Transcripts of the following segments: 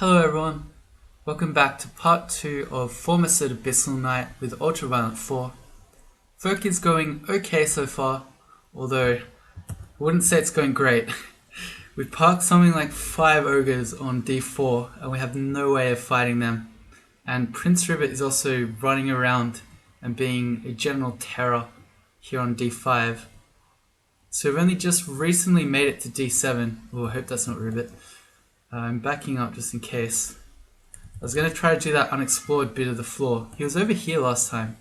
Hello everyone, welcome back to part 2 of Formicid Abyssal Knight with Ultraviolent 4. FoAK is going okay so far, although I wouldn't say it's going great. We've parked something like 5 ogres on D4 and we have no way of fighting them. And Prince Ribbit is also running around and being a general terror here on D5. So we've only just recently made it to D7. Oh, I hope that's not Ribbit. I'm backing up just in case. I was going to try to do that unexplored bit of the floor. He was over here last time.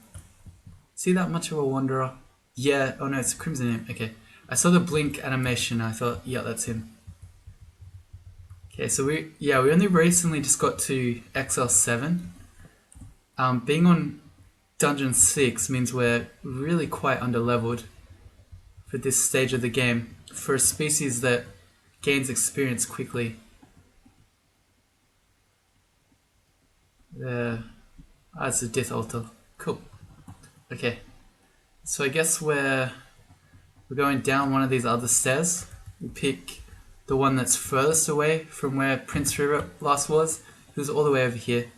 See that much of a wanderer? Yeah, oh no, it's a Crimson Imp. Okay. I saw the blink animation. I thought, yeah, that's him. Okay, so we only recently just got to XL7. Being on Dungeon 6 means we're really quite underleveled for this stage of the game. For a species that gains experience quickly. That's a death altar. Cool. Okay. So I guess we're going down one of these other stairs. We pick the one that's furthest away from where Prince Ribbit last was. He was all the way over here.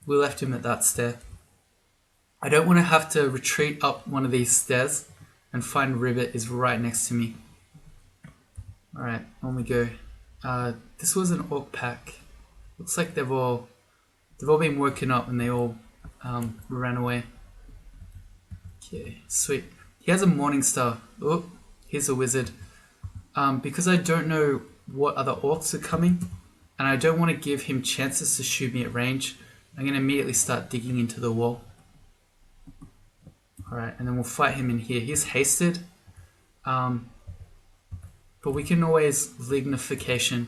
We left him at that stair. I don't want to have to retreat up one of these stairs and find Ribbit is right next to me. Alright, on we go. This was an orc pack. Looks like they've all been woken up and they all ran away. Okay, sweet. He has a morning star. Oh, here's a wizard. Because I don't know what other orcs are coming, and I don't want to give him chances to shoot me at range, I'm going to immediately start digging into the wall. Alright, and then we'll fight him in here. He's hasted. But we can always lignification.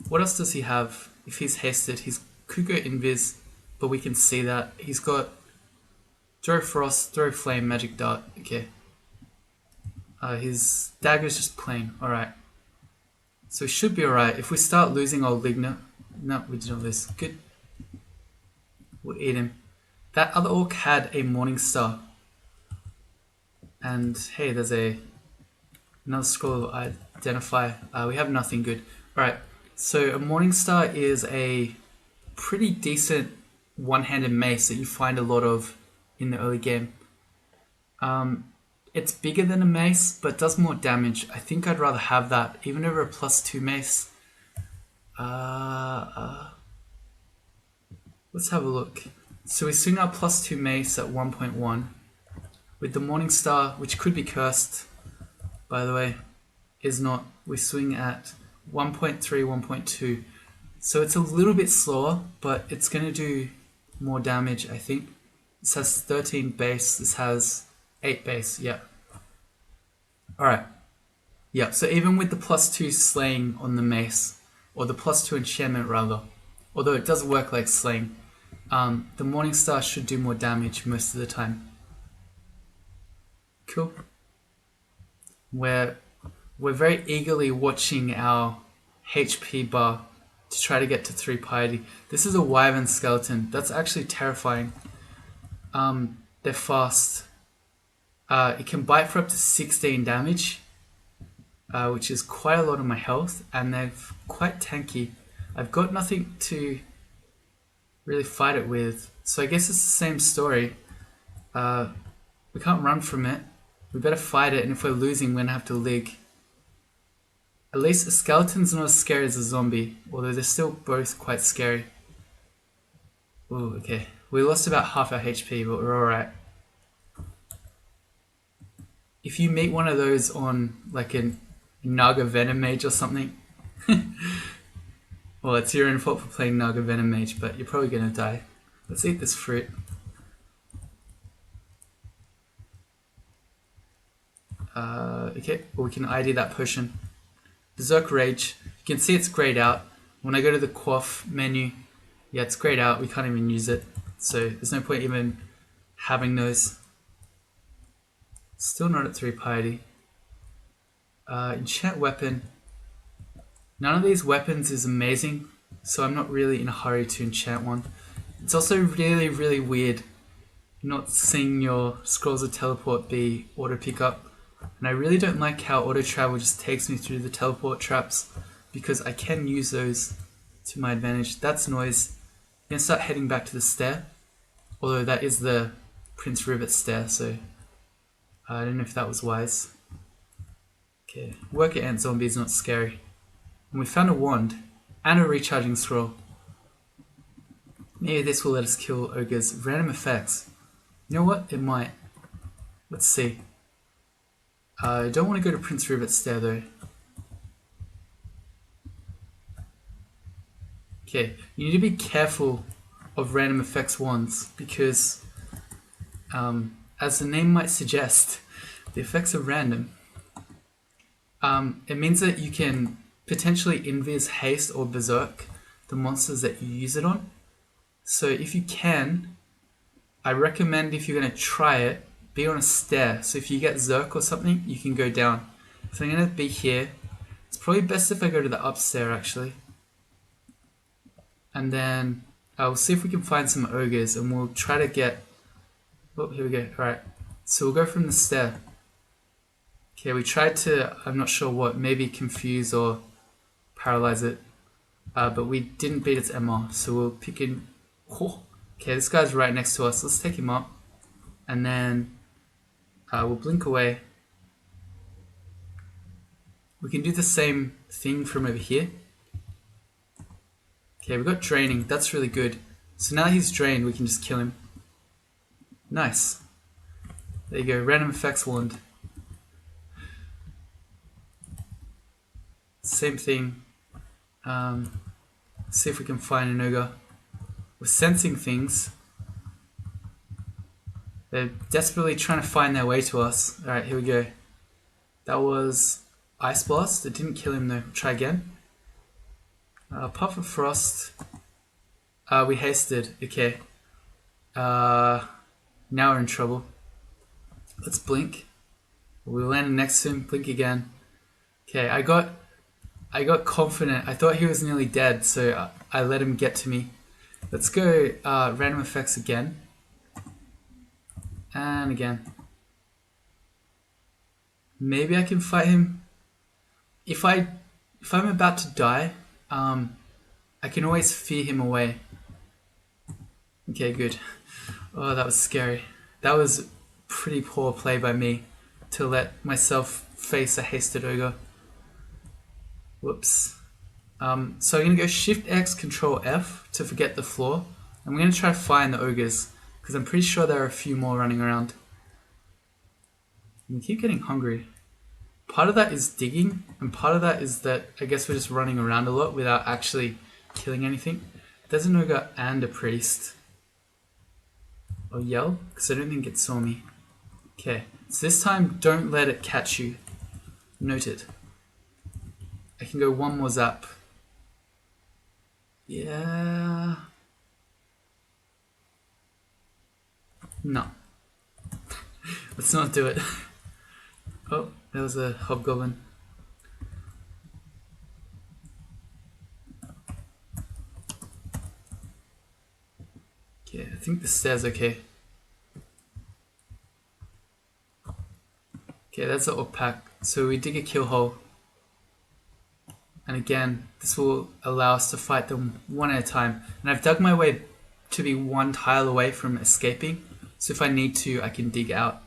What else does he have? If he's hasted, he's could go invis, but we can see that. He's got throw frost, throw flame, magic dart. Okay. His dagger's just plain. Alright. So he should be alright. If we start losing our ligna... No, we didn't lose. Good. We'll eat him. That other orc had a morning star. And hey, there's another scroll of identify. We have nothing good. Alright. So a morning star is a pretty decent one-handed mace that you find a lot of in the early game. It's bigger than a mace, but does more damage. I think I'd rather have that, even over a +2 mace. Let's have a look. So we swing our +2 mace at 1.1. With the morning star, which could be cursed, by the way, is not. We swing at 1.3, 1.2. So it's a little bit slower, but it's going to do more damage, I think. This has 13 base, this has 8 base, yeah. Alright. Yeah, so even with the +2 slaying on the mace, or the +2 enchantment rather, although it does work like slaying, the morning star should do more damage most of the time. Cool. We're very eagerly watching our HP bar to try to get to 3 piety. This is a wyvern skeleton. That's actually terrifying. They're fast. It can bite for up to 16 damage, which is quite a lot of my health, and they're quite tanky. I've got nothing to really fight it with, so I guess it's the same story. We can't run from it. We better fight it, and if we're losing, we're going to have to lig. At least a skeleton's not as scary as a zombie, although they're still both quite scary. Ooh, okay. We lost about half our HP, but we're alright. If you meet one of those on like a Naga Venom Mage or something, well, it's your own fault for playing Naga Venom Mage, but you're probably going to die. Let's eat this fruit. Okay, well, we can ID that potion. Berserk Rage. You can see it's grayed out. When I go to the quaff menu, yeah, it's grayed out. We can't even use it. So there's no point even having those. Still not at 3 piety. Enchant weapon. None of these weapons is amazing, so I'm not really in a hurry to enchant one. It's also really, really weird not seeing your scrolls of teleport be auto pickup. And I really don't like how auto travel just takes me through the teleport traps, because I can use those to my advantage. That's noise. I'm going to start heading back to the stair. Although that is the Prince Rivet stair, so I don't know if that was wise. Okay, worker ant zombie is not scary. And we found a wand and a recharging scroll. Maybe this will let us kill ogres. Random effects. You know what? It might. Let's see. I don't want to go to Prince Rivet's stair though. Okay, you need to be careful of random effects wands because, as the name might suggest, the effects are random. It means that you can potentially invis, haste, or berserk the monsters that you use it on. So if you can, I recommend if you're going to try it, be on a stair. So if you get Zerk or something, you can go down. So I'm going to be here. It's probably best if I go to the upstairs actually. And then we'll see if we can find some ogres and we'll try to get... Oh, here we go. Alright. So we'll go from the stair. Okay, we tried to, I'm not sure what, maybe confuse or paralyze it. But we didn't beat its MR. So we'll pick in... Oh, okay, this guy's right next to us. Let's take him up. And then we'll blink away. We can do the same thing from over here. Okay, we got draining. That's really good. So now he's drained, we can just kill him. Nice. There you go, random effects wand. Same thing. See if we can find an ogre. We're sensing things. They're desperately trying to find their way to us. Alright, here we go. That was Ice Blast. It didn't kill him though. We'll try again. Puff of Frost. We hasted. Okay. Now we're in trouble. Let's blink. We landed next to him. Blink again. Okay, I got confident. I thought he was nearly dead, so I let him get to me. Let's go random effects again. And again. Maybe I can fight him. If I'm about to die, I can always fear him away. Okay, good. Oh, that was scary. That was pretty poor play by me to let myself face a hasted ogre. Whoops. So I'm going to go Shift X, Control F to forget the floor. I'm going to try to find the ogres because I'm pretty sure there are a few more running around. I keep getting hungry. Part of that is digging, and part of that is that I guess we're just running around a lot without actually killing anything. There's an ogre and a priest. I'll yell, because I don't think it saw me. Okay, so this time don't let it catch you. Noted. I can go one more zap. Yeah. No. Let's not do it. Oh, there was a hobgoblin. Okay, I think the stair's okay. Okay, that's an pack. So we dig a kill hole. And again, this will allow us to fight them one at a time. And I've dug my way to be one tile away from escaping. So if I need to, I can dig out.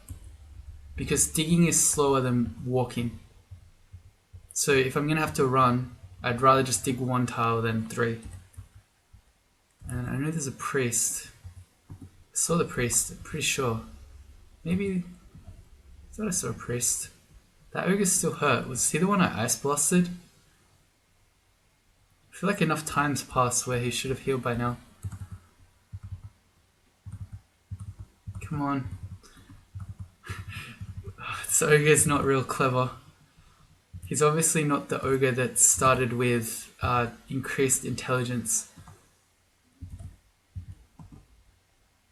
Because digging is slower than walking. So if I'm going to have to run, I'd rather just dig one tile than three. And I know there's a priest. I saw the priest, I'm pretty sure. Maybe... I thought I saw a priest. That ogre's still hurt. Was he the one I ice blasted? I feel like enough time's passed where he should have healed by now. Come on. This ogre's not real clever. He's obviously not the ogre that started with increased intelligence.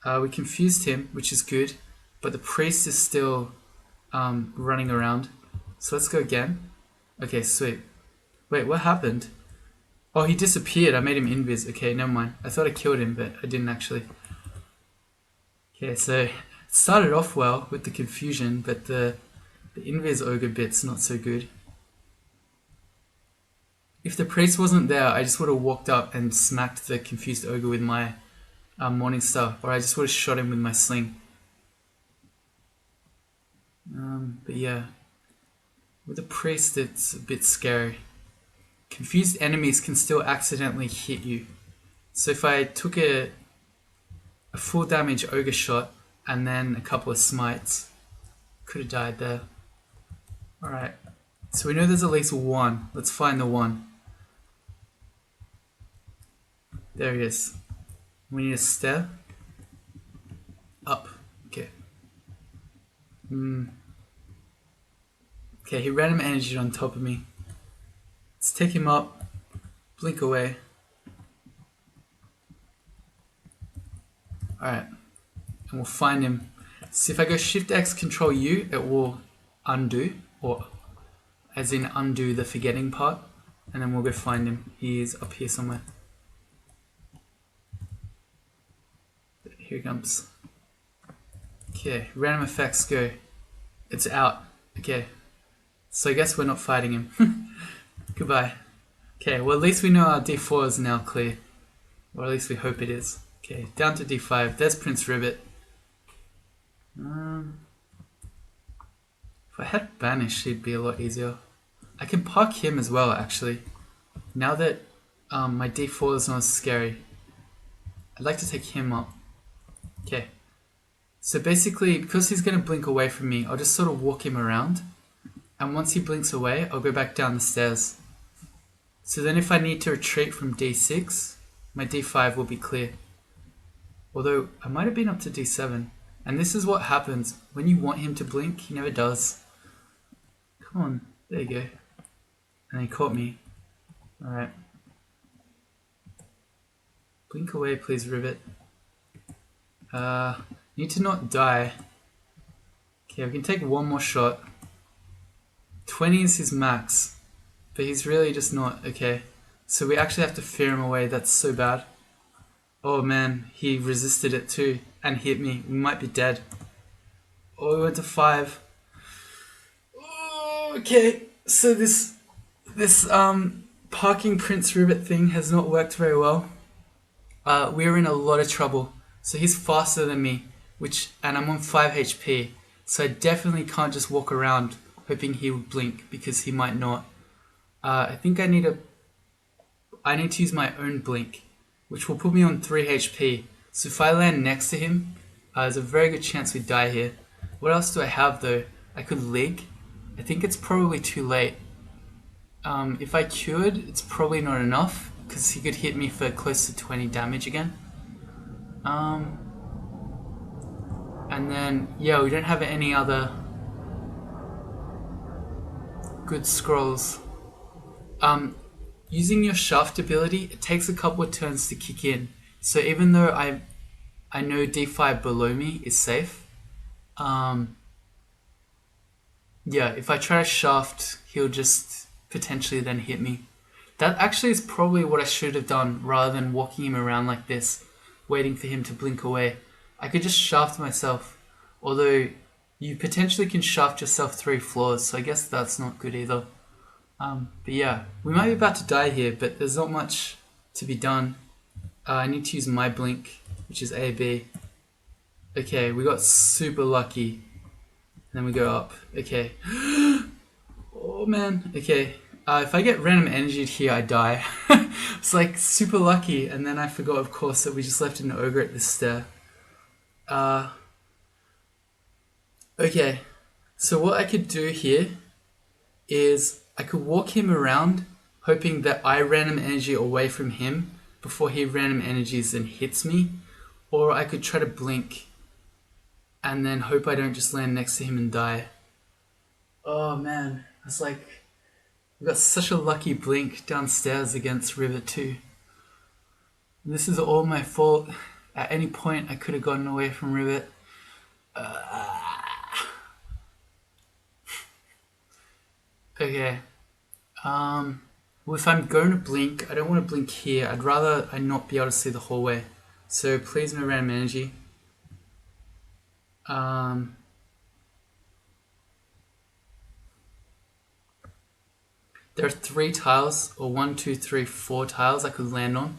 We confused him, which is good, but the priest is still running around. So let's go again. Okay, sweet. Wait, what happened? Oh, he disappeared. I made him invis. Okay, never mind. I thought I killed him, but I didn't actually. Okay, so it started off well with the confusion, but the invis ogre bit's not so good. if the priest wasn't there, I just would have walked up and smacked the confused ogre with my Morning Star, or I just would have shot him with my sling. But yeah, with the priest it's a bit scary. Confused enemies can still accidentally hit you. So if I took a full damage ogre shot and then a couple of smites, could have died there. Alright, so we know there's at least one. Let's find the one. There he is. We need a stair. Up. Okay. Okay, he random energied on top of me. Let's take him up. Blink away. Alright. And we'll find him. So if I go Shift X Control U, it will undo, or as in undo the forgetting part, and then we'll go find him. He is up here somewhere. Here he comes. Okay, random effects go. It's out. Okay. So I guess we're not fighting him. Goodbye. Okay, well at least we know our D4 is now clear. Or at least we hope it is. Okay, down to D5. There's Prince Ribbit. If I had banish, it'd be a lot easier. I can park him as well, actually. Now that my D4 is not as scary, I'd like to take him up. Okay. So basically, because he's going to blink away from me, I'll just sort of walk him around. And once he blinks away, I'll go back down the stairs. So then if I need to retreat from D6, my D5 will be clear. Although, I might have been up to D7. And this is what happens. When you want him to blink, he never does. Come on. There you go. And he caught me. Alright. Blink away, please, Ribbit. Need to not die. Okay, we can take one more shot. 20 is his max. But he's really just not. Okay. So we actually have to fear him away. That's so bad. Oh man, he resisted it too. And hit me. We might be dead. Oh, we went to 5. Oh, okay. So this parking Prince Ribbit thing has not worked very well. We're in a lot of trouble. So he's faster than me, and I'm on 5 HP. So I definitely can't just walk around hoping he would blink, because he might not. I think I need to use my own blink, which will put me on 3 HP. So if I land next to him, there's a very good chance we die here. What else do I have though? I could lig. I think it's probably too late. If I cured, it's probably not enough, because he could hit me for close to 20 damage again. And then, yeah, we don't have any other good scrolls. Using your shaft ability, it takes a couple of turns to kick in. So even though I know D5 below me is safe, yeah, if I try to shaft, he'll just potentially then hit me. That actually is probably what I should have done, rather than walking him around like this, waiting for him to blink away. I could just shaft myself, although you potentially can shaft yourself 3 floors, so I guess that's not good either. But yeah, we might be about to die here, but there's not much to be done. I need to use my blink, which is AB. Okay, we got super lucky. Then we go up. Okay. Oh man. Okay. If I get random energied here, I die. It's like super lucky, and then I forgot, of course, that we just left an ogre at this stair. Okay. So what I could do here is I could walk him around, hoping that I random energy away from him before he random energies and hits me, or I could try to blink and then hope I don't just land next to him and die. Oh man, it's like we got such a lucky blink downstairs against River 2. This is all my fault. At any point I could have gotten away from Rivet. Okay. Well, if I'm going to blink, I don't want to blink here. I'd rather I not be able to see the hallway. So please no random energy. There are 3 tiles, or 1, 2, 3, 4 tiles I could land on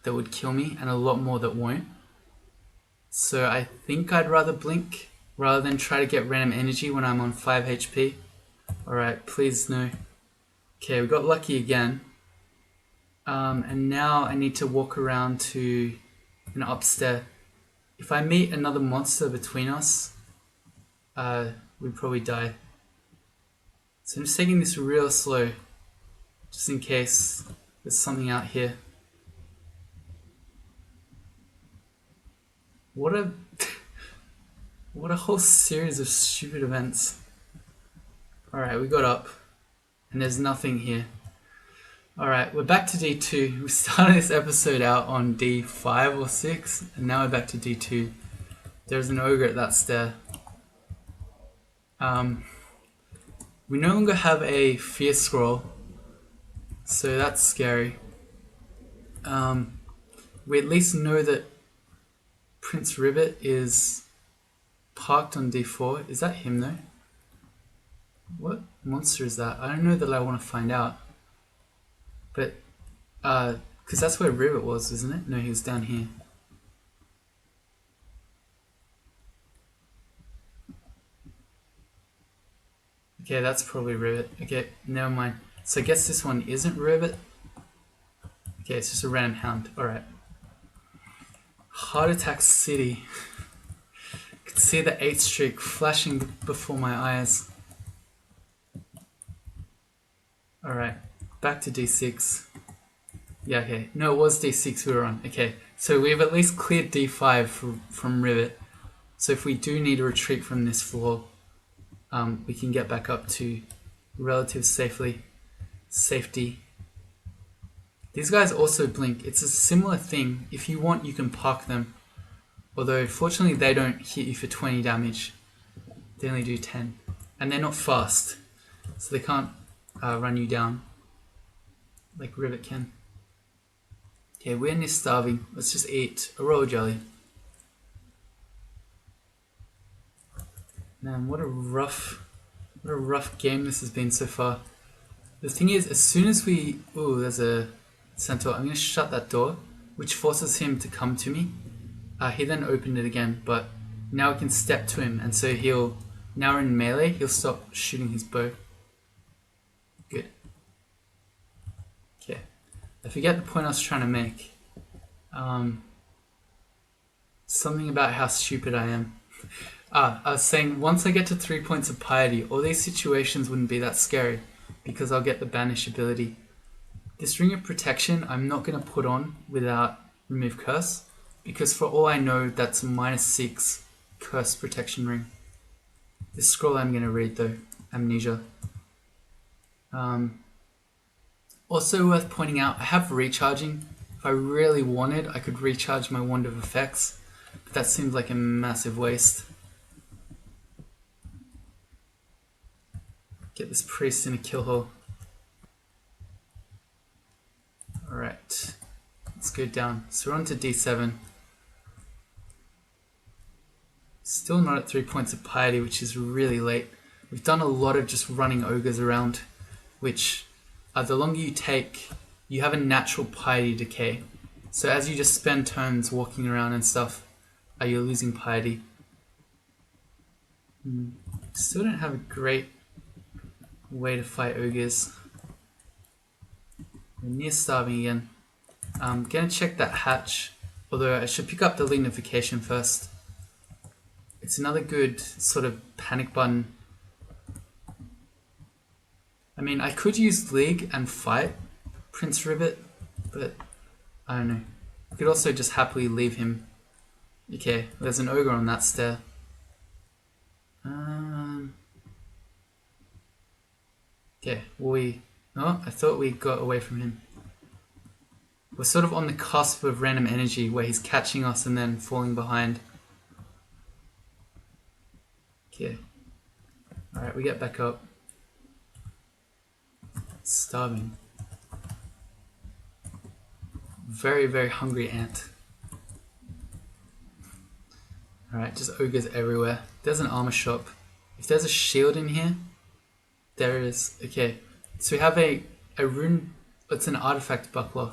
that would kill me, and a lot more that won't. So I think I'd rather blink rather than try to get random energy when I'm on 5 HP. Alright, please no. Okay, we got lucky again. And now I need to walk around to an upstairs. If I meet another monster between us, we'd probably die. So I'm just taking this real slow, just in case there's something out here. What a what a whole series of stupid events. Alright, we got up, and there's nothing here. Alright, we're back to D2. We started this episode out on D5 or 6, and now we're back to D2. There's an ogre at that stair. We no longer have a fear scroll, so that's scary. We at least know that Prince Ribbit is parked on D4. Is that him though? What monster is that? I don't know that I want to find out. But, because that's where Ribbit was, isn't it? No, he was down here. Okay, that's probably Ribbit. Okay, never mind. So I guess this one isn't Ribbit. Okay, it's just a random hound. Alright. Heart Attack City. I could see the 8th streak flashing before my eyes. Alright, back to D6. Yeah, okay. No, it was D6 we were on. Okay, so we've at least cleared D5 from Ribbit. So if we do need to retreat from this floor, we can get back up to relative safety. These guys also blink. It's a similar thing. If you want, you can park them. Although, fortunately, they don't hit you for 20 damage. They only do 10. And they're not fast, so they can't run you down like Ribbit can. Okay, we're near starving. Let's just eat a royal jelly. Man, what a rough game this has been so far. The thing is, as soon as we... Ooh, there's a centaur. I'm going to shut that door, which forces him to come to me. He then opened it again, but now we can step to him, and so he'll... Now we're in melee, he'll stop shooting his bow. Good. Okay. I forget the point I was trying to make. Something about how stupid I am. I was saying, once I get to 3 points of piety, all these situations wouldn't be that scary, because I'll get the banish ability. This ring of protection I'm not going to put on without remove curse, because for all I know that's a -6 curse protection ring. This scroll I'm going to read though, amnesia. Also worth pointing out, I have recharging. If I really wanted, I could recharge my wand of effects, but that seems like a massive waste. Get this priest in a kill hole. Alright, let's go down. So we're on to D7. Still not at 3 points of piety, which is really late. We've done a lot of just running ogres around, which the longer you take, you have a natural piety decay. So as you just spend turns walking around and stuff, you're losing piety. Still don't have a great way to fight ogres. We're near starving again. I'm gonna check that hatch, although I should pick up the lignification first. It's another good sort of panic button. I mean, I could use League and fight Prince Ribbit, but I don't know. I could also just happily leave him. Okay, there's an ogre on that stair. Okay, oh, I thought we got away from him. We're sort of on the cusp of random energy where he's catching us and then falling behind. Okay. Alright, we get back up. Starving. Very, very hungry ant. Alright, just ogres everywhere. There's an armor shop. If there's a shield in here, there is. Okay, so we have a a rune, it's an artifact buckler.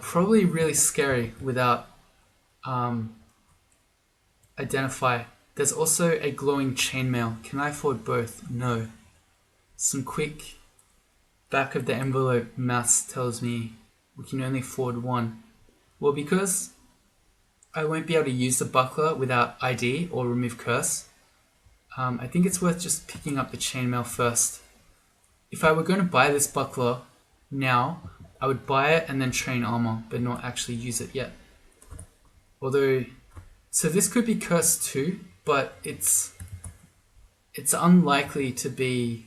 Probably really scary without identify. There's also a glowing chainmail. Can I afford both? No. Some quick back of the envelope maths tells me we can only afford one. Well, because I won't be able to use the buckler without ID or remove curse, I think it's worth just picking up the chainmail first. If I were going to buy this buckler now, I would buy it and then train armor, but not actually use it yet. Although, so this could be curse too, but it's unlikely to be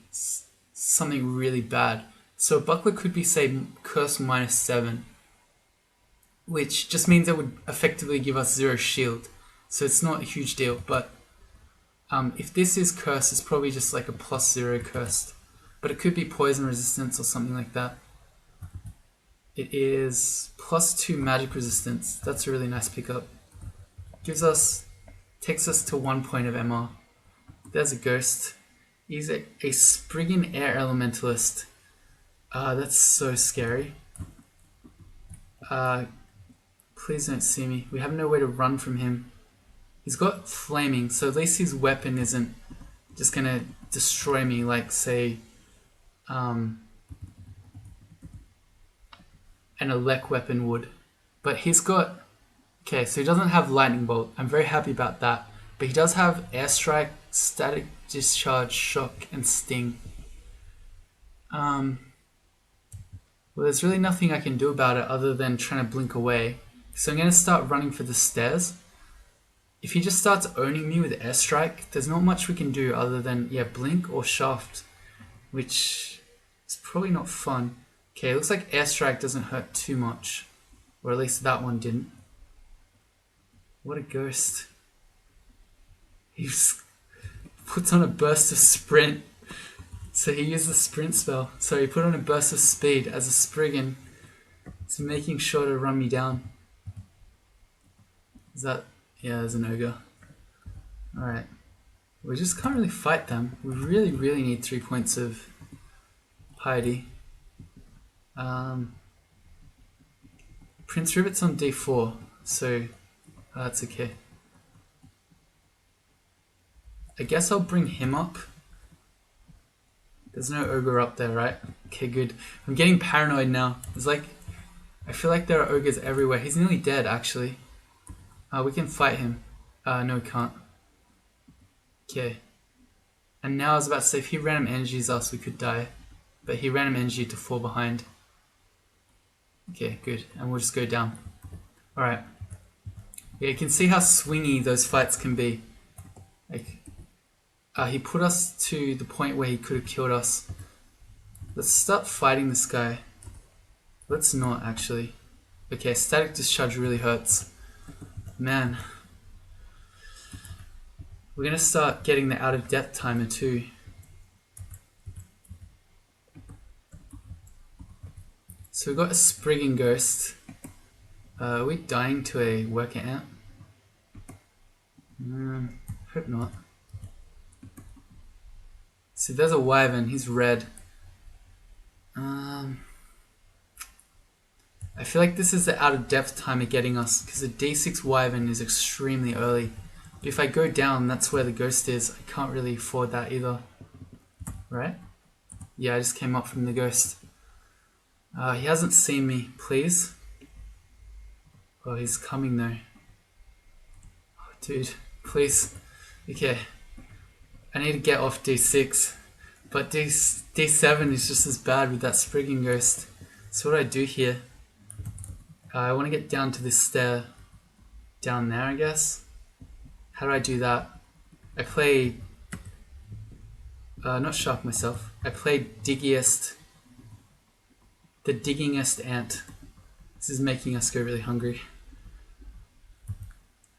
something really bad. So a buckler could be, say, curse -7, which just means it would effectively give us 0 shield. So it's not a huge deal, but if this is curse, it's probably just like a +0 cursed. But it could be poison resistance or something like that. It is +2 magic resistance. That's a really nice pickup. Takes us to 1 point of MR. There's a ghost. He's a Spriggan Air Elementalist. That's so scary. Please don't see me. We have no way to run from him. He's got flaming, so at least his weapon isn't just gonna destroy me like, say, an elect weapon would. But he's got... Okay, so he doesn't have lightning bolt. I'm very happy about that. But he does have airstrike, static discharge, shock, and sting. Well, there's really nothing I can do about it other than trying to blink away. So I'm going to start running for the stairs. If he just starts owning me with airstrike, there's not much we can do other than, yeah, blink or shaft, which is probably not fun. Okay, it looks like airstrike doesn't hurt too much, or at least that one didn't. What a ghost. He puts on a burst of sprint. So he used the sprint spell. So he put on a burst of speed as a Spriggan. So making sure to run me down. Is that... Yeah, there's an ogre. Alright. We just can't really fight them. We really, really need 3 points of piety. Prince Rivet's on D4, so that's okay. I guess I'll bring him up. There's no ogre up there, right? Okay, good. I'm getting paranoid now. It's like, I feel like there are ogres everywhere. He's nearly dead, actually. We can fight him. No, we can't. Okay. And now I was about to say, if he random energies us, we could die. But he random energy to fall behind. Okay, good. And we'll just go down. Alright. Yeah, you can see how swingy those fights can be. Like, he put us to the point where he could have killed us. Let's start fighting this guy. Let's not, actually. Okay, static discharge really hurts. Man. We're going to start getting the out of depth timer too. So we've got a Spriggan Ghost. Are we dying to a worker ant? Hope not. See, there's a wyvern. He's red. I feel like this is the out of depth timer getting us, because the D6 wyvern is extremely early. But if I go down, that's where the ghost is. I can't really afford that either. Right? Yeah, I just came up from the ghost. He hasn't seen me, please. Oh, he's coming though. Oh, dude, please. Okay. I need to get off D6. But D7 is just as bad with that Spriggan Ghost. So what do I do here? I want to get down to this stair. Down there, I guess. How do I do that? I play... not sharp myself. I play diggiest... The diggingest ant. This is making us go really hungry.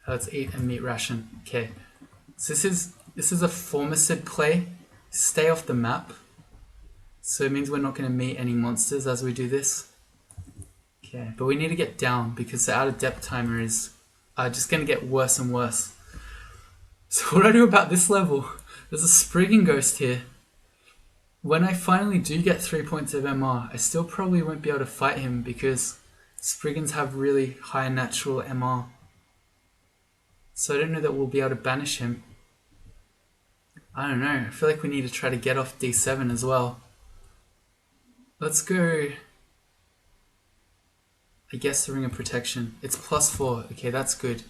Let's eat a meat ration. Okay. So this is a Formicid play. Stay off the map. So it means we're not going to meet any monsters as we do this. Okay, but we need to get down because the out of depth timer is just going to get worse and worse. So what do I do about this level? There's a Spriggan Ghost here. when I finally do get 3 points of MR, I still probably won't be able to fight him because Spriggans have really high natural MR. So I don't know that we'll be able to banish him. I don't know. I feel like we need to try to get off D7 as well. Let's go. I guess the Ring of Protection. It's +4. Okay, that's good.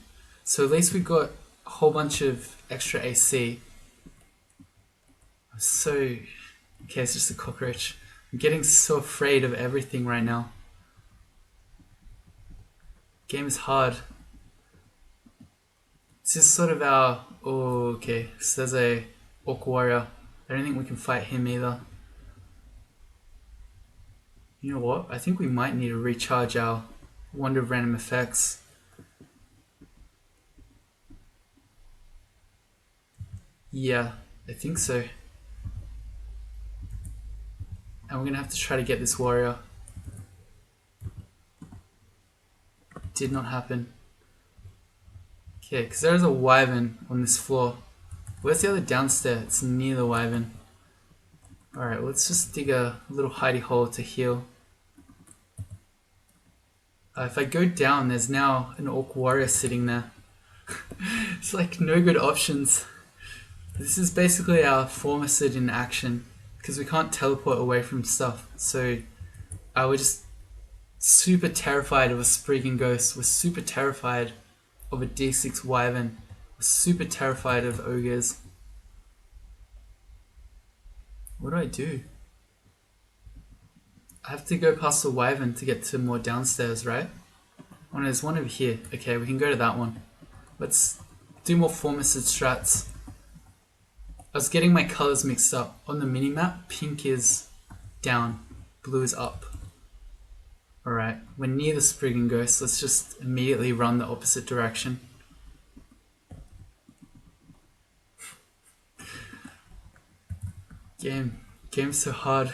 So at least we got a whole bunch of extra AC. So, okay, it's just a cockroach. I'm getting so afraid of everything right now. Game is hard. This is sort of our... Oh, okay. So there's a Orc Warrior. I don't think we can fight him either. You know what? I think we might need to recharge our Wonder of Random Effects. Yeah, I think so. And we're going to have to try to get this warrior. Did not happen. Okay, because there's a wyvern on this floor. Where's the other downstairs? It's near the wyvern. Alright, let's just dig a little hidey hole to heal. If I go down, there's now an Orc Warrior sitting there. It's like no good options. This is basically our Formicid in action, because we can't teleport away from stuff. So we're just super terrified of a Spriggan Ghost. We're super terrified of a D6 Wyvern. We're super terrified of ogres. What do? I have to go past the wyvern to get to more downstairs, right? Oh, there's one over here. Okay, we can go to that one. Let's do more Formicid strats. I was getting my colors mixed up. On the minimap, pink is down, blue is up. Alright, we're near the Spriggan Ghost. Let's just immediately run the opposite direction. Game's so hard.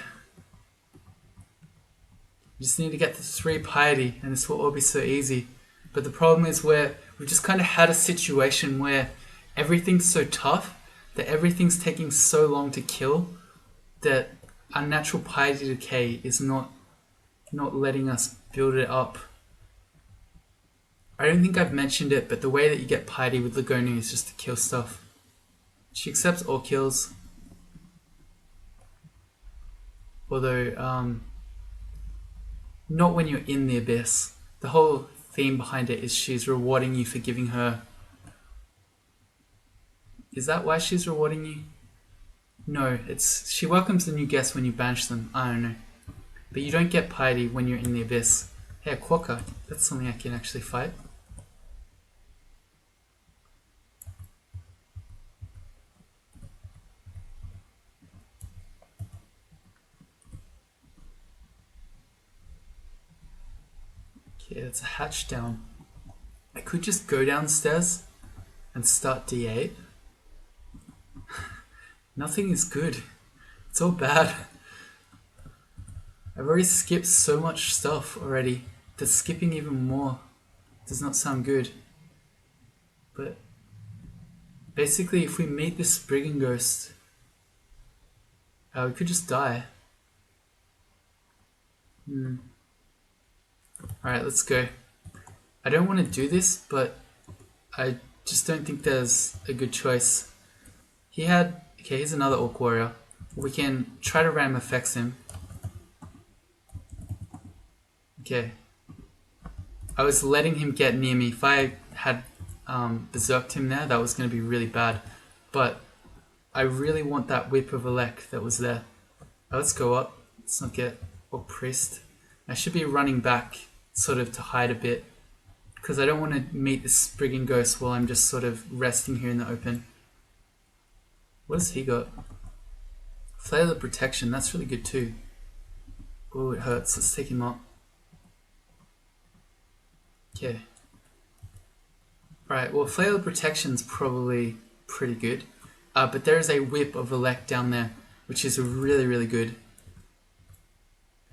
We just need to get to 3 piety and this will all be so easy. But the problem is we've just kind of had a situation where everything's so tough, that everything's taking so long to kill, that our natural piety decay is not letting us build it up. I don't think I've mentioned it, but the way that you get piety with Lugonu is just to kill stuff. She accepts all kills. Although, not when you're in the abyss. The whole theme behind it is she's rewarding you for giving her... Is that why she's rewarding you? No, it's she welcomes the new guests when you banish them. I don't know. But you don't get piety when you're in the abyss. Hey, a quokka. That's something I can actually fight. Okay, that's a hatch down. I could just go downstairs and start D8. Nothing is good. It's all bad. I've already skipped so much stuff already that skipping even more does not sound good. But basically, if we meet this Spriggan Ghost, we could just die. Alright, let's go. I don't want to do this, but I just don't think there's a good choice. Okay, here's another Orc Warrior. We can try to random effects him. Okay. I was letting him get near me. If I had berserked him there, that was going to be really bad. But I really want that Whip of Elec that was there. Let's go up. Let's not get Orc Priest. I should be running back sort of to hide a bit, because I don't want to meet this Spriggan Ghost while I'm just sort of resting here in the open. What has he got? Flail of Protection, that's really good too. Oh, it hurts. Let's take him up. Okay. Right, well, Flail of Protection's probably pretty good. But there is a Whip of Elec down there, which is really, really good.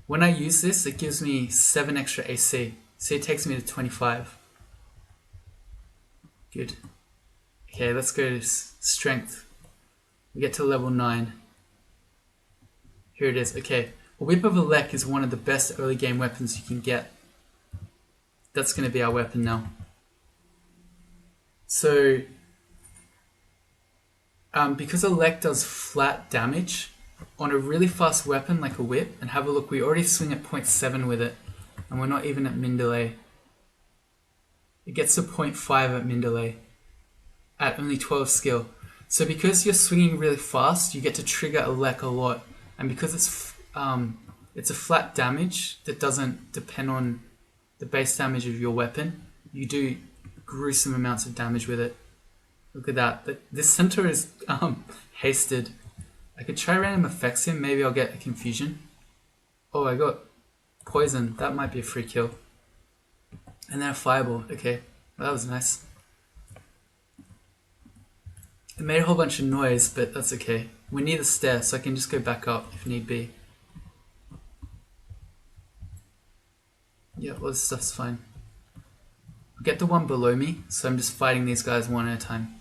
When I use this, it gives me 7 extra AC. So it takes me to 25. Good. Okay, let's go to Strength. We get to level 9. Here it is. Okay, a Whip of Elec is one of the best early game weapons you can get. That's going to be our weapon now. So, because Elec does flat damage on a really fast weapon like a whip, and have a look, we already swing at 0.7 with it, and we're not even at min delay. It gets to 0.5 at min delay at only 12 skill. So because you're swinging really fast, you get to trigger Elec a lot, and because it's a flat damage that doesn't depend on the base damage of your weapon, you do gruesome amounts of damage with it. Look at that. This centaur is hasted. I could try random effects him, maybe I'll get a confusion. Oh, I got poison. That might be a free kill. And then a fireball. Okay, well, that was nice. It made a whole bunch of noise, but that's okay. We're near the stair, so I can just go back up if need be. Yeah, all this stuff's fine. I'll get the one below me, so I'm just fighting these guys one at a time.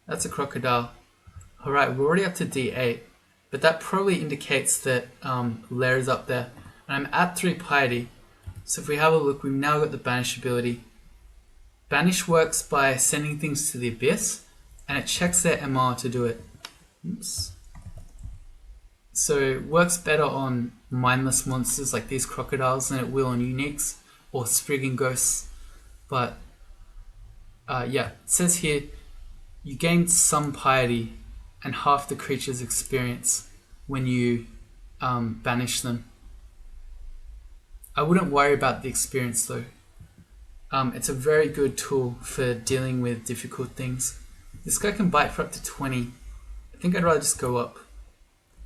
That's a crocodile. Alright, we're already up to D8, but that probably indicates that Lair is up there. And I'm at 3 piety, so if we have a look, we've now got the banish ability. Banish works by sending things to the abyss, and it checks their MR to do it. Oops. So it works better on mindless monsters like these crocodiles than it will on uniques or sprigging ghosts. But yeah, it says here, you gain some piety and half the creature's experience when you banish them. I wouldn't worry about the experience though. It's a very good tool for dealing with difficult things. This guy can bite for up to 20. I think I'd rather just go up.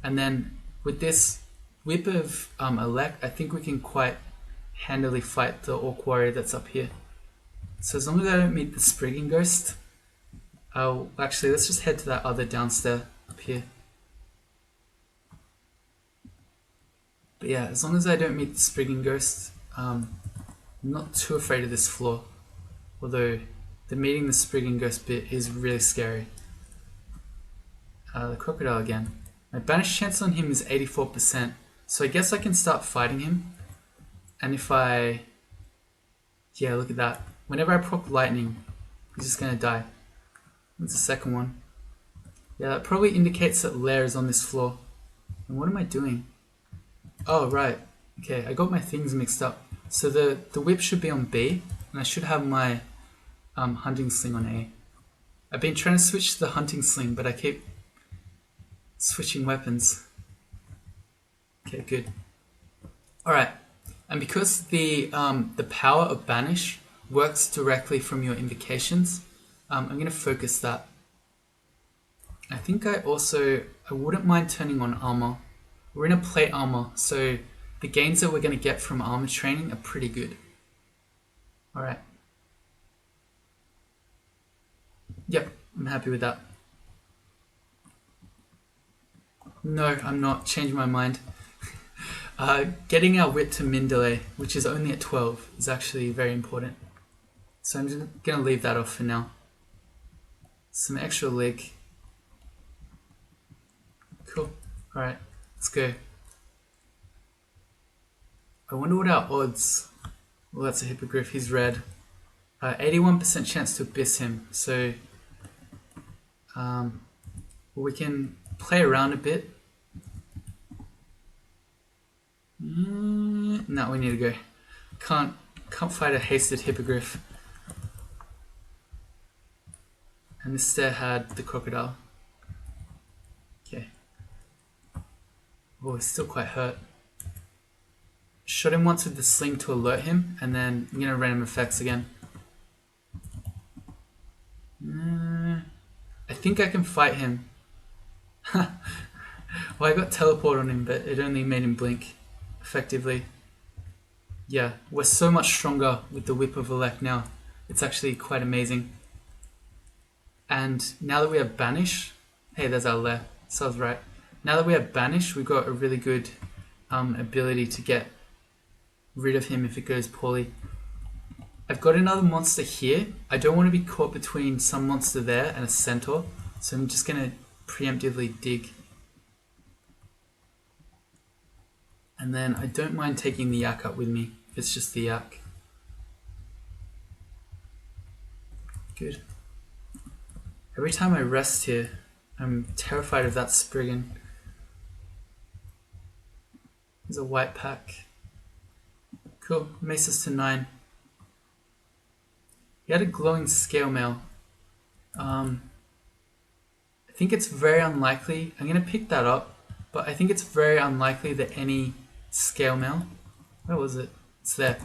And then with this Whip of Elec, I think we can quite handily fight the Orc Warrior that's up here. So as long as I don't meet the Sprigging Ghost, actually let's just head to that other downstairs up here. But yeah, as long as I don't meet the Sprigging Ghost, I'm not too afraid of this floor. Although the meeting the Sprigging Ghost bit is really scary. The crocodile again. My banish chance on him is 84%, so I guess I can start fighting him. And if I... yeah, look at that. Whenever I proc lightning, he's just gonna die. What's the second one? Yeah, that probably indicates that Lair is on this floor. And what am I doing? Oh, right. Okay, I got my things mixed up. So the whip should be on B, and I should have my hunting sling on A. I've been trying to switch to the hunting sling, but I keep switching weapons. Okay, good. Alright, and because the power of banish works directly from your invocations, I'm going to focus that. I think I wouldn't mind turning on armor. We're in a plate armor, so the gains that we're going to get from armor training are pretty good. Alright. Yep, I'm happy with that. No, I'm not. Changing my mind. Getting our whip to min delay, which is only at 12, is actually very important. So I'm just going to leave that off for now. Some extra leg. Cool. Alright, let's go. I wonder what our odds... well, that's a hippogriff. He's red. 81% chance to abyss him. So we can play around a bit. No, we need to go. Can't fight a hasted hippogriff. And this stair had the crocodile. Okay. Oh, he's still quite hurt. Shot him once with the sling to alert him, and then I'm gonna random effects again. I think I can fight him. Well, I got teleport on him, but it only made him blink effectively. Yeah, we're so much stronger with the Whip of Elec now. It's actually quite amazing. And now that we have banish, hey, there's our lair. So I was right. Now that we have banish, we've got a really good ability to get rid of him if it goes poorly. I've got another monster here. I don't want to be caught between some monster there and a centaur, so I'm just going to preemptively dig. And then I don't mind taking the yak up with me if it's just the yak. Good. Every time I rest here, I'm terrified of that Spriggan. There's a white pack. Cool, makes us to 9. He had a glowing scale mail. I think it's very unlikely. I'm going to pick that up, but I think it's very unlikely that any scale mail, where was it? It's there.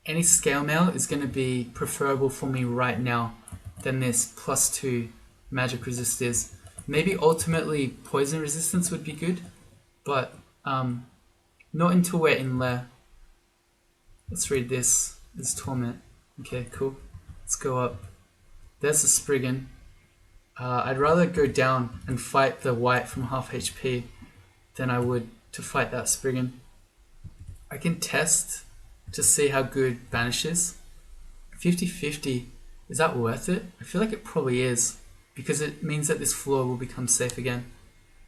Any scale mail is going to be preferable for me right now than this +2 magic resist is. Maybe ultimately poison resistance would be good, but not until we're in lair. Let's read this. It's torment. Okay, cool. Let's go up. There's the Spriggan. I'd rather go down and fight the white from half HP than I would to fight that Spriggan. I can test to see how good banish is. 50-50. Is that worth it? I feel like it probably is, because it means that this floor will become safe again.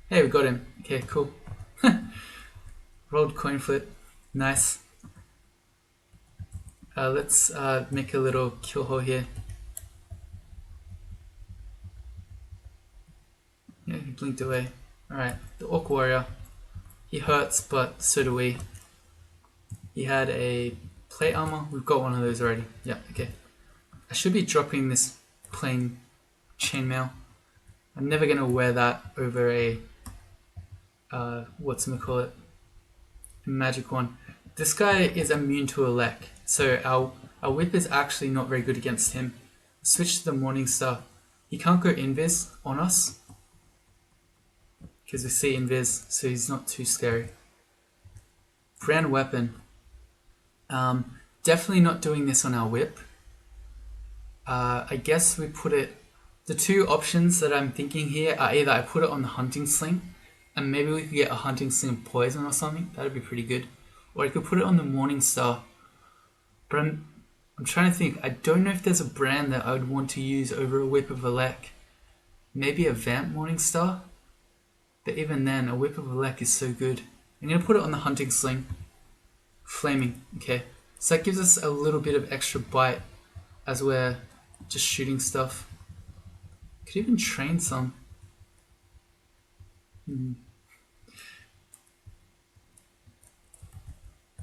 Hey, we got him. Okay, cool. Rolled coin flip. Nice. Let's make a little kill hole here. Yeah, he blinked away. Alright, the Orc Warrior. He hurts, but so do we. He had a plate armor. We've got one of those already. Yeah, okay. I should be dropping this plain chainmail. I'm never going to wear that over a, whatchamacallit, a magic one. This guy is immune to elect, so our whip is actually not very good against him. Switch to the Morningstar. He can't go invis on us, because we see invis, so he's not too scary. Brand weapon. Definitely not doing this on our whip. I guess we put it... The two options that I'm thinking here are either I put it on the hunting sling, and maybe we could get a hunting sling poison or something. That'd be pretty good. Or I could put it on the Morningstar. But I'm trying to think. I don't know if there's a brand that I would want to use over a whip of Elec. Maybe a Vamp Morningstar? But even then, a whip of Elec is so good. I'm going to put it on the hunting sling. Flaming. Okay. So that gives us a little bit of extra bite as we're just shooting stuff. Could even train some.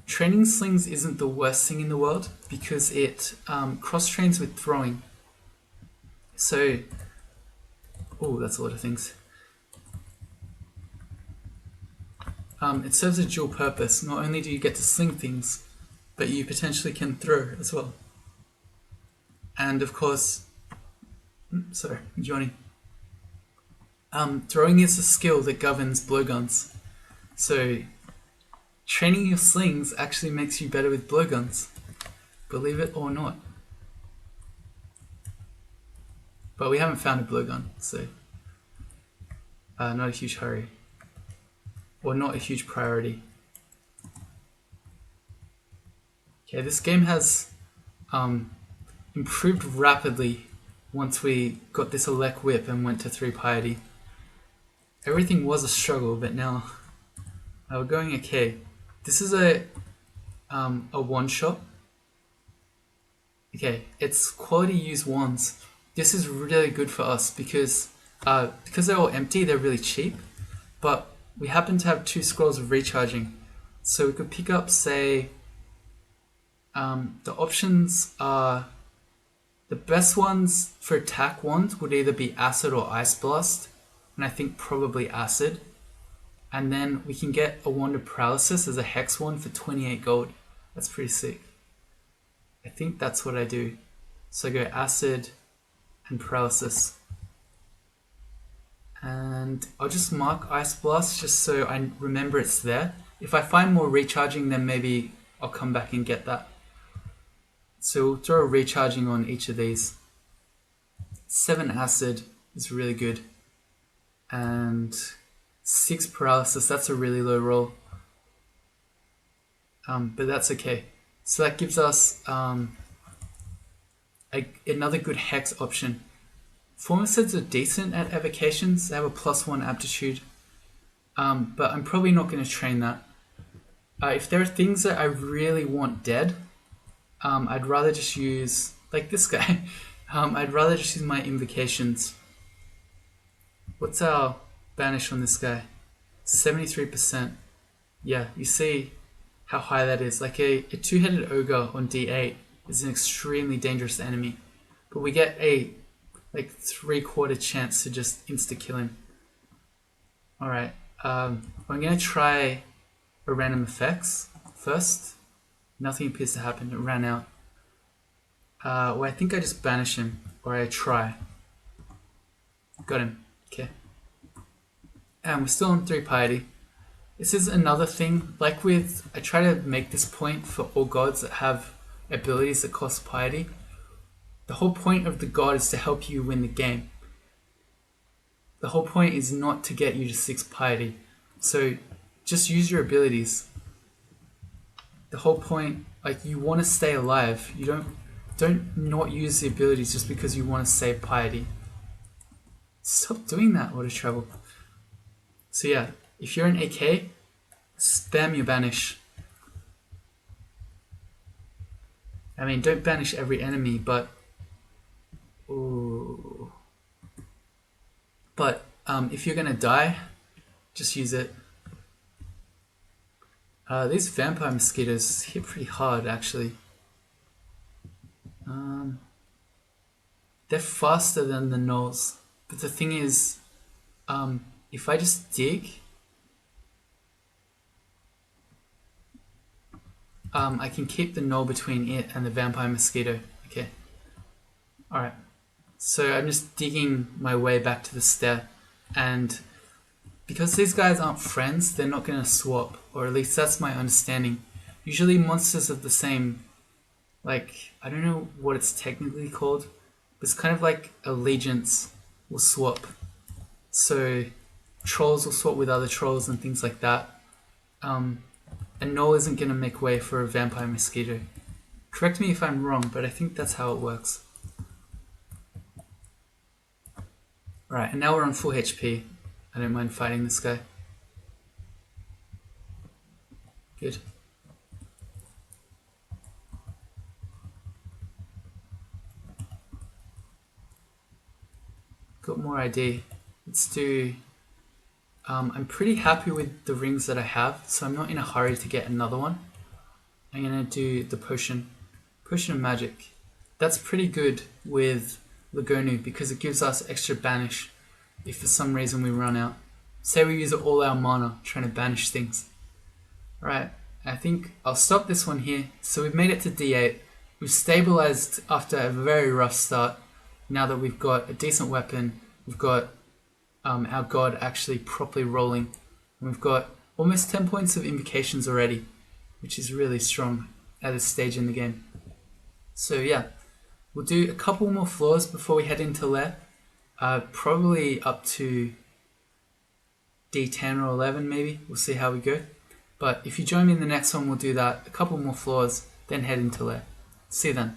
Training slings isn't the worst thing in the world because it cross-trains with throwing. So, oh, that's a lot of things. It serves a dual purpose. Not only do you get to sling things, but you potentially can throw as well. And of course, sorry, Johnny. Throwing is a skill that governs blowguns. So, training your slings actually makes you better with blowguns. Believe it or not. But we haven't found a blowgun, so not a huge hurry. Or not a huge priority. Okay, this game has improved rapidly once we got this Elec whip and went to 3 piety. Everything was a struggle, but now we're going okay. This is a one-shot. Okay, it's quality use wands. This is really good for us because they're all empty, they're really cheap, but we happen to have 2 scrolls of recharging. So we could pick up, say, the options are, the best ones for attack wands would either be Acid or Ice Blast, and I think probably Acid. And then we can get a Wand of Paralysis as a Hex wand for 28 gold. That's pretty sick. I think that's what I do. So I go Acid and Paralysis. And I'll just mark Ice Blast just so I remember it's there. If I find more recharging, then maybe I'll come back and get that. So we'll throw a recharging on each of these. 7 Acid is really good. And 6 Paralysis, that's a really low roll. But that's okay. So that gives us another good Hex option. Formicids are decent at evocations. They have a +1 aptitude. but I'm probably not going to train that. If there are things that I really want dead, I'd rather just use, like this guy, I'd rather just use my invocations. What's our banish on this guy? 73%. Yeah, you see how high that is. Like a two-headed ogre on D8 is an extremely dangerous enemy, but we get a like 3/4 chance to just insta-kill him. Alright, I'm going to try a random effects first. Nothing appears to happen, it ran out. Well, I think I just banish him, or I try. Got him, okay. And we're still on 3 piety. This is another thing, like with, I try to make this point for all gods that have abilities that cost piety. The whole point of the god is to help you win the game. The whole point is not to get you to 6 piety. So just use your abilities. The whole point, like, you want to stay alive. You don't not use the abilities just because you want to save piety. Stop doing that, auto travel. So yeah, if you're an AK, spam your banish. I mean, don't banish every enemy, but ooh. But if you're gonna die, just use it. These vampire mosquitoes hit pretty hard, actually. They're faster than the gnolls, but the thing is, if I just dig, I can keep the gnoll between it and the vampire mosquito. Okay. Alright. So I'm just digging my way back to the stair, and because these guys aren't friends, they're not going to swap, or at least that's my understanding. Usually monsters of the same, like, I don't know what it's technically called, but it's kind of like allegiance will swap. So trolls will swap with other trolls and things like that. A gnoll isn't going to make way for a vampire mosquito. Correct me if I'm wrong, but I think that's how it works. Right, and now we're on full HP. I don't mind fighting this guy. Good. Got more ID. Let's do... I'm pretty happy with the rings that I have, so I'm not in a hurry to get another one. I'm going to do the potion. Potion of magic. That's pretty good with Lugonu because it gives us extra banish if for some reason we run out. Say we use all our mana trying to banish things. Right, I think I'll stop this one here. So we've made it to D8. We've stabilized after a very rough start. Now that we've got a decent weapon, we've got our god actually properly rolling. And we've got almost 10 points of invocations already, which is really strong at this stage in the game. So yeah, we'll do a couple more floors before we head into lair. Probably up to D10 or 11 maybe. We'll see how we go. But if you join me in the next one, we'll do that. A couple more floors, then head into lair. See you then.